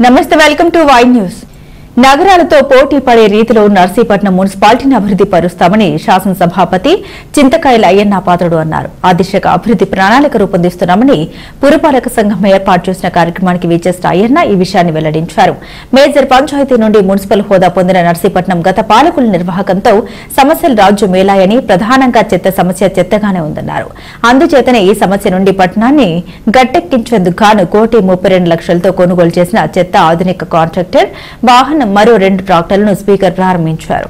నమస్తే welcome to Y news. నగరాలతో పోటీ పడే రీతిలో నర్సీపట్నం మున్సిపాలిటీని అభివృద్ధి పరుస్తామని శాసనసభాపతి చింతకాయల అయ్యన్న పాత్రుడు అన్నారు. ఆ దిశగా అభివృద్ధి ప్రణాళిక రూపొందిస్తున్నామని పురపాలక సంఘం ఏర్పాటు చేసిన కార్యక్రమానికి విచ్చేసిన అయ్యన్న ఈ విషయాన్ని వెల్లడించారు. మేజర్ పంచాయతీ నుండి మున్సిపల్ హోదా పొందిన నర్సీపట్నం గత పాలకుల నిర్వాహకంతో సమస్యలు రాజ్యమేలాయని, ప్రధానంగా చెత్త సమస్య చెత్తగానే ఉందన్నారు. అందుచేతనే ఈ సమస్య నుండి పట్టణాన్ని గట్టెక్కించేందుకు గాను 1,32,00,000తో కొనుగోలు చేసిన చెత్త ఆధునిక కాంట్రాక్టర్ వాహనం మరో 2 ట్రాక్టర్లను స్పీకర్ ప్రారంభించారు.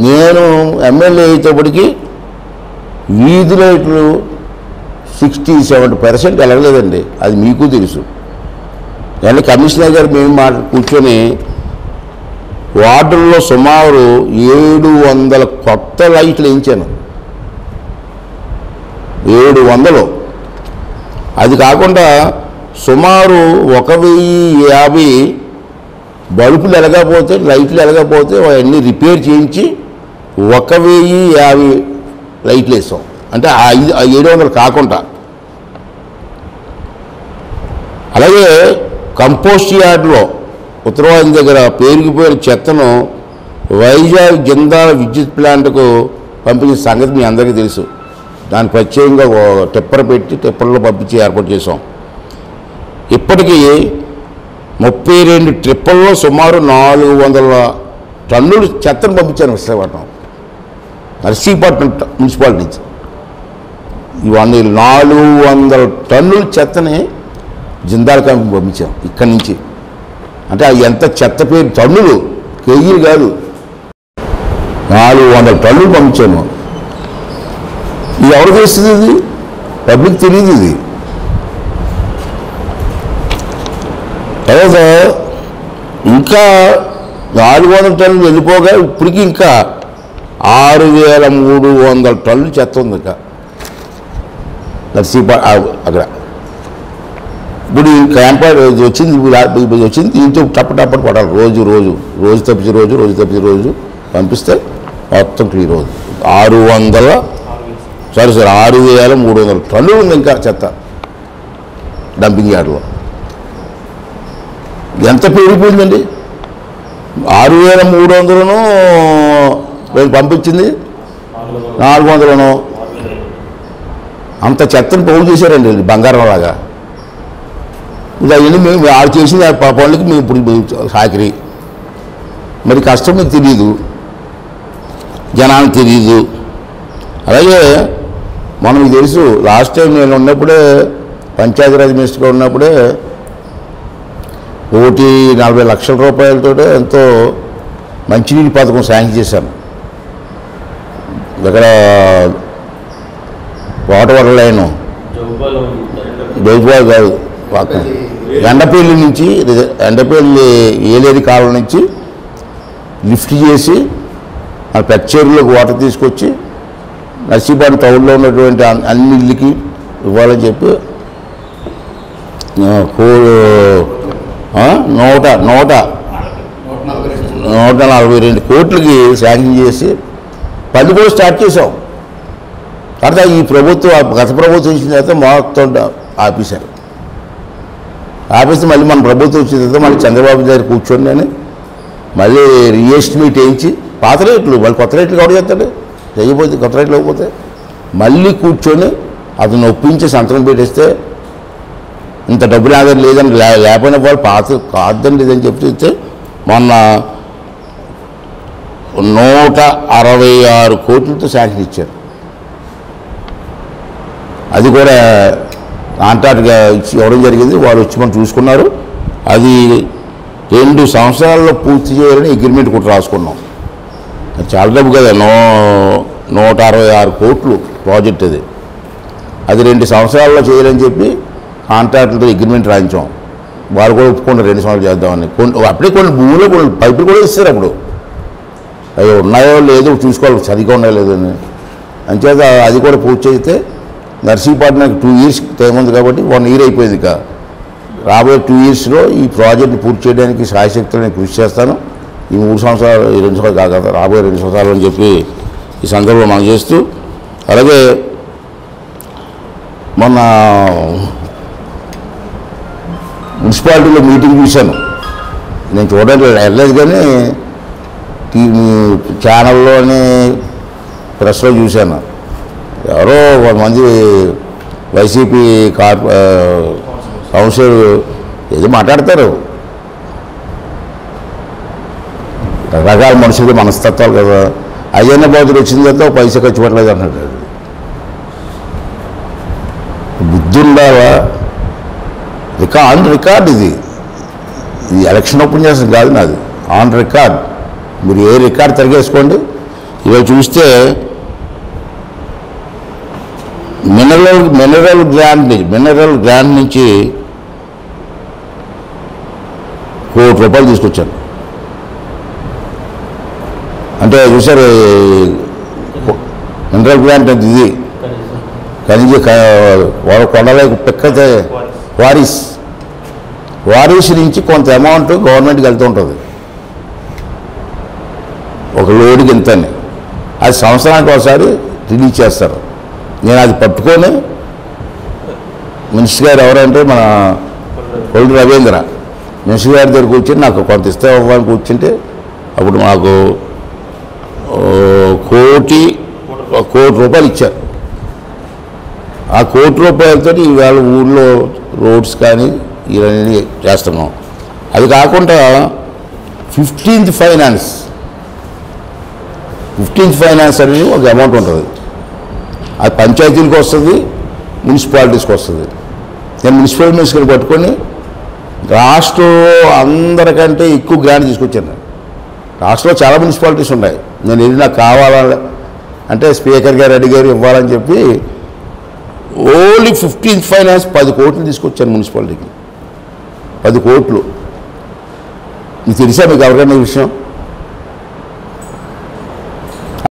నేను ఎమ్మెల్యే అయ్యేటప్పటికి వీధి లైట్లు 60-70% వెళ్ళలేదండి. అది మీకు తెలుసు. కానీ కమిషనర్ గారు మేము కూర్చొని వార్డుల్లో సుమారు 700 కొత్త లైట్లు వేయించాను. 700. అది కాకుండా సుమారు 1050 బల్బులు ఎలగకపోతే, లైట్లు ఎలగకపోతే అవన్నీ రిపేర్ చేయించి 1050 లైట్లు వేసాం. అంటే 700 కాకుండా. అలాగే కంపోస్ట్ యార్డ్లో ఉత్తరవాదం దగ్గర పేరుకుపోయిన చెత్తను వైజాగ్ జిందాల్ విద్యుత్ ప్లాంట్కు పంపించిన సంగతి మీ అందరికీ తెలుసు. దాన్ని ప్రత్యేకంగా టిప్పర్ పెట్టి టిప్పర్లో పంపించి ఏర్పాటు చేసాం. ఇప్పటికీ 32 ట్రిప్పుల్లో సుమారు 400 టన్నులు చెత్తను పంపించాను విశాఖపట్నం నర్సీపట్నం మున్సిపాలిటీ నుంచి. ఇవన్నీ 400 టన్నుల చెత్తని జిందాల్ కంపెనీ పంపించాం ఇక్కడి నుంచి. అంటే అది ఎంత చెత్త పేరు, టన్నులు, కేజీలు కాదు, 400 టన్నులు పంపించాను. ఇది ఎవరు చేస్తుంది? ఇది పబ్లిక్ తెలియదు. ఇది తర్వాత ఇంకా 400 టన్నులు వెళ్ళిపోగా ఇప్పటికీ ఇంకా 6300 టన్నులు చెత్త ఉంది ఇంకా అక్కడ. ఇప్పుడు ఈ క్యాంపర్ వచ్చింది దీంతో టప్పటి పడాలి. రోజు తప్పించి రోజు పంపిస్తే మొత్తం క్లియర్ అవుతుంది. 6300 టన్నులు ఉంది ఇంకా చెత్త డంపింగ్ యార్డ్లో. ఎంత పెరిగిపోయిందండి? 6300ను నేను పంపించింది 400ను. అంత చెత్తను పోగు చేశారండి బంగారం లాగా. అవన్నీ మేము ఆడు చేసిన పనులకి మేము ఇప్పుడు సాకిరి. మరి కష్టం మీకు తెలియదు, జనానికి తెలియదు. అలాగే మనకు తెలుసు, లాస్ట్ టైం నేను ఉన్నప్పుడే పంచాయతీరాజ్ మినిస్టర్గా ఉన్నప్పుడే 1,40,00,000 రూపాయలతో ఎంతో మంచినీటి పథకం శాంక్షన్ చేశాను. ఇక్కడ వాటర్ లైను బెల్బాల్ కాదు, ఎండపల్లి నుంచి, ఎండపల్లి ఏలేరి కాలం నుంచి లిఫ్ట్ చేసి ఆ పెచ్చేరులోకి వాటర్ తీసుకొచ్చి నర్సీపట్నం టౌన్లో ఉన్నటువంటి అన్ని ఇళ్ళకి ఇవ్వాలని చెప్పి 142 కోట్లకి శాంక్షన్ చేసి పని కూడా స్టార్ట్ చేసాం. తర్వాత ఈ ప్రభుత్వం, గత ప్రభుత్వం ఇచ్చిన తర్వాత మొత్తం ఆపేశారు. ఆపేసి మళ్ళీ మన ప్రభుత్వం వచ్చిన తర్వాత మళ్ళీ చంద్రబాబు దగ్గర కూర్చొని నేను మళ్ళీ రీఎస్టిమేట్ వేయించి పాత రేట్లు మళ్ళీ కొత్త రేట్లు కూడా చేస్తాడు. చేయకపోతే కొత్త రేట్లు అయిపోతే మళ్ళీ కూర్చొని అతను ఒప్పించి సంతకం పెట్టేస్తే ఇంత డబ్బులు ఆధారం లేదని లేకపోయినా వాళ్ళు పాత కాదండి ఇదని చెప్తే మొన్న 166 కోట్లతో శాంక్షన్ ఇచ్చారు. అది కూడా కాంట్రాక్ట్గా ఇవ్వడం జరిగింది. వాళ్ళు వచ్చి మనం చూసుకున్నారు. అది 2 సంవత్సరాల్లో పూర్తి చేయాలని అగ్రిమెంట్ కూడా రాసుకున్నాం. చాలా డబ్బు కదా, 166 కోట్లు ప్రాజెక్ట్ అది. అది 2 సంవత్సరాల్లో చేయాలని చెప్పి కాంట్రాక్టులతో అగ్రిమెంట్ రాయించాం. వాళ్ళు కూడా ఒప్పుకున్నారు 2 సంవత్సరాలు చేద్దామని. అప్పుడే కొన్ని భూములు కొన్ని పైపులు కూడా ఇస్తారు. అప్పుడు అవి ఉన్నాయో లేదో చూసుకోవాలి, సరిగా ఉన్నాయో లేదో అని. అంచేత అది కూడా పూర్తి చేస్తే నర్సీపట్నానికి 2 ఇయర్స్ టైం ఉంది కాబట్టి 1 ఇయర్ అయిపోయింది. ఇక రాబోయే 2 ఇయర్స్లో ఈ ప్రాజెక్ట్ని పూర్తి చేయడానికి సాయశక్తులు నేను కృషి చేస్తాను. ఈ 3 సంవత్సరాలు, ఈ 2 సంవత్సరాలు కాక రాబోయే 2 సంవత్సరాలు అని చెప్పి ఈ సందర్భంలో మనం చేస్తూ, అలాగే మొన్న మున్సిపాలిటీలో మీటింగ్ చూశాను. నేను చూడడానికి వెళ్ళలేదు కానీ టీవీ ఛానల్లోని ప్రెస్లో చూశాను. ఎవరో కొంతమంది వైసీపీ కౌన్సిలర్ ఏదో మాట్లాడతారు. రకరకాల మనుషులు మనస్తత్వాలు కదా. అయ్యన్న బాధలు వచ్చిన తర్వాత పైసా ఖర్చు పెట్టలేదు అన్నాడు. బుద్ధి ఉండాలా? ఆన్ రికార్డ్ ఇది ఎలక్షన్ ఓపెన్ చేస్తుంది కాదు నాది, ఆన్ రికార్డ్. మీరు ఏ రికార్డ్ తిరిగేసుకోండి. ఇవాళ చూస్తే మినరల్ గ్రాండ్ నుంచి ₹1 తీసుకొచ్చాను. అంటే చూసారు మినరల్ గ్రాంట్ అంటే ఇది ఖనిజ కొండల పెక్కతే వారీస్ నుంచి కొంత అమౌంట్ గవర్నమెంట్కి వెళ్తూ ఉంటుంది. ఒక లోడ్కి ఇంతని అది సంవత్సరానికి ఒకసారి రిలీజ్ చేస్తారు. నేను అది పట్టుకొని మినిస్టర్ గారు ఎవరంటే మన కొల్లు రవీంద్ర మినిస్టర్ గారి దగ్గర కూర్చొని నాకు కొంత ఇస్తే ఇవ్వాలని కూర్చుంటే అప్పుడు మాకు ₹1,00,00,000 ఇచ్చారు. ఆ ₹1,00,00,000 ఇవాళ ఊళ్ళో రోడ్స్ కానీ ఇవన్నీ చేస్తున్నాం. అది కాకుండా 15th ఫైనాన్స్ అనేది ఒక అమౌంట్ ఉంటుంది. అది పంచాయతీలకు వస్తుంది, మున్సిపాలిటీస్కి వస్తుంది. నేను మున్సిపల్ మినిస్టర్ని పట్టుకొని రాష్ట్రంలో అందరికంటే ఎక్కువ గ్రాంట్ తీసుకొచ్చాను. రాష్ట్రంలో చాలా మున్సిపాలిటీస్ ఉన్నాయి. నేను ఇది నాకు కావాలని అంటే స్పీకర్ గారు అడిగారు ఇవ్వాలని చెప్పి ఓన్లీ 15th ఫైనాన్స్ 10 కోట్లు తీసుకొచ్చాను మున్సిపాలిటీకి. 10 కోట్లు. మీకు తెలుసా మీకు ఎవరికైనా విషయం?